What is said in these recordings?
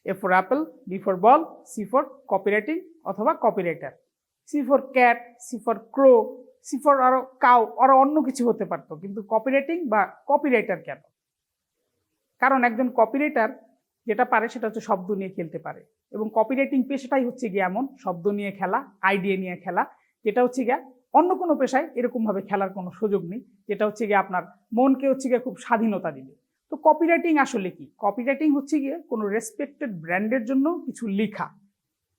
A for apple, B for ball, C for copywriting অথবা copywriter, C for cat, C for crow, C for আরো cow আরো অন্য কিছু হতে পারতো, কিন্তু copywriting বা copywriter কেন? কারণ একজন কপিরাইটার যেটা পারে সেটা হচ্ছে শব্দ নিয়ে খেলতে পারে, এবং কপিরাইটিং পেশাটাই হচ্ছে গিয়ে এমন শব্দ নিয়ে খেলা, আইডিয়া নিয়ে খেলা, যেটা হচ্ছে গিয়ে অন্য কোনো পেশায় এরকমভাবে খেলার কোনো সুযোগ নেই, যেটা হচ্ছে গিয়ে আপনার মনকে হচ্ছে গিয়ে খুব স্বাধীনতা দিবে। তো কপিরাইটিং আসলে কি? কপিরাইটিং হচ্ছে গিয়ে কোনো রেসপেক্টেড ব্র্যান্ডের জন্য কিছু লেখা।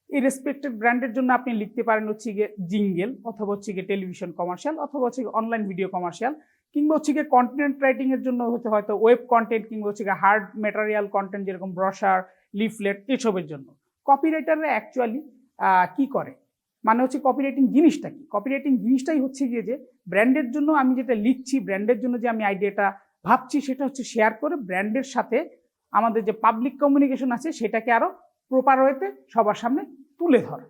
এই রেসপেক্টেড ব্র্যান্ডের জন্য আপনি লিখতে পারেন হচ্ছে গিয়ে জিঙ্গেল, অথবা হচ্ছে গিয়ে টেলিভিশন কমার্শিয়াল, অথবা হচ্ছে গিয়ে অনলাইন ভিডিও কমার্শিয়াল, কিংবা হচ্ছে গিয়ে কন্টেন্ট রাইটিং এর জন্য হতে হয়তো ওয়েব কন্টেন্ট, কিংবা হচ্ছে গিয়ে হার্ড ম্যাটেরিয়াল কন্টেন্ট যেরকম ব্রশার, লিফলেট, এসবের জন্য। কপিরাইটাররা অ্যাকচুয়ালি কি করে, মানে হচ্ছে কপিরাইটিং জিনিসটা কি? কপিরাইটিং জিনিসটাই হচ্ছে গিয়ে যে ব্র্যান্ডের জন্য আমি যেটা লিখছি, ব্র্যান্ডের জন্য যে আমি আইডিয়াটা ভাবছি, সেটা হচ্ছে শেয়ার করে ব্র্যান্ডের সাথে আমাদের যে পাবলিক কমিউনিকেশন আছে সেটাকে আরো প্রপার ওয়েতে সবার সামনে তুলে ধরা।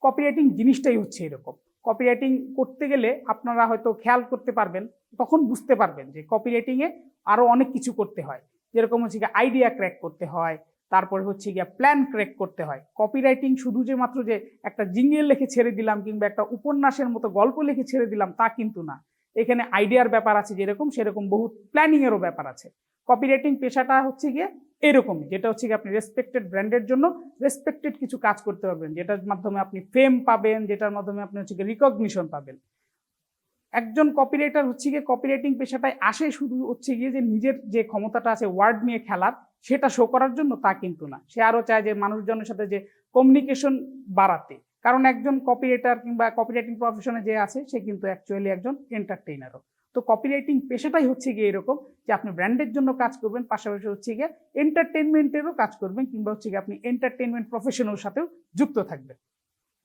কপিরাইটিং জিনিসটাই হচ্ছে এরকম। কপিরাইটিং করতে গেলে আপনারা হয়তো খেয়াল করতে পারবেন, তখন বুঝতে পারবেন যে কপিরাইটিংয়ে আরও অনেক কিছু করতে হয়, যেরকম হচ্ছে গিয়ে আইডিয়া ক্র্যাক করতে হয়, তারপরে হচ্ছে গিয়ে প্ল্যান ক্র্যাক করতে হয়। কপিরাইটিং শুধু যে মাত্র যে একটা জিঙ্গেল লিখে ছেড়ে দিলাম, কিংবা একটা উপন্যাসের মতো গল্প লিখে ছেড়ে দিলাম, তা কিন্তু না। এখানে আইডিয়ার ব্যাপার আছে যেরকম, সেরকম বহু প্ল্যানিংয়েরও ব্যাপার আছে। কপিরাইটিং পেশাটা হচ্ছে গিয়ে এরকমই, যেটা হচ্ছে গিয়ে আপনি রেসপেক্টেড ব্র্যান্ডের জন্য রেসপেক্টেড কিছু কাজ করতে পারবেন, যেটার মাধ্যমে আপনি ফেম পাবেন, যেটার মাধ্যমে আপনি হচ্ছে গিয়ে রিকগনিশন পাবেন। একজন কপিরাইটার হচ্ছে গিয়ে কপিরাইটিং পেশাটায় আসে শুধু হচ্ছে গিয়ে যে নিজের যে ক্ষমতাটা আছে ওয়ার্ড নিয়ে খেলার, সেটা শো করার জন্য, তা কিন্তু না। সে আরও চায় যে মানুষজনের সাথে যে কমিউনিকেশন বাড়াতে। কারণ একজন কপিরাইটার কিংবা কপিরাইটিং প্রফেশনে যে আছে, সে কিন্তু অ্যাকচুয়ালি একজন এন্টারটেইনারও। তো কপিরাইটিং পেশাটাই হচ্ছে গিয়ে এরকম যে আপনি ব্র্যান্ডের জন্য কাজ করবেন, পাশাপাশি হচ্ছে গিয়ে এন্টারটেইনমেন্টেরও কাজ করবেন, কিংবা হচ্ছে গিয়ে আপনি এন্টারটেইনমেন্ট প্রফেশনের সাথেও যুক্ত থাকবেন।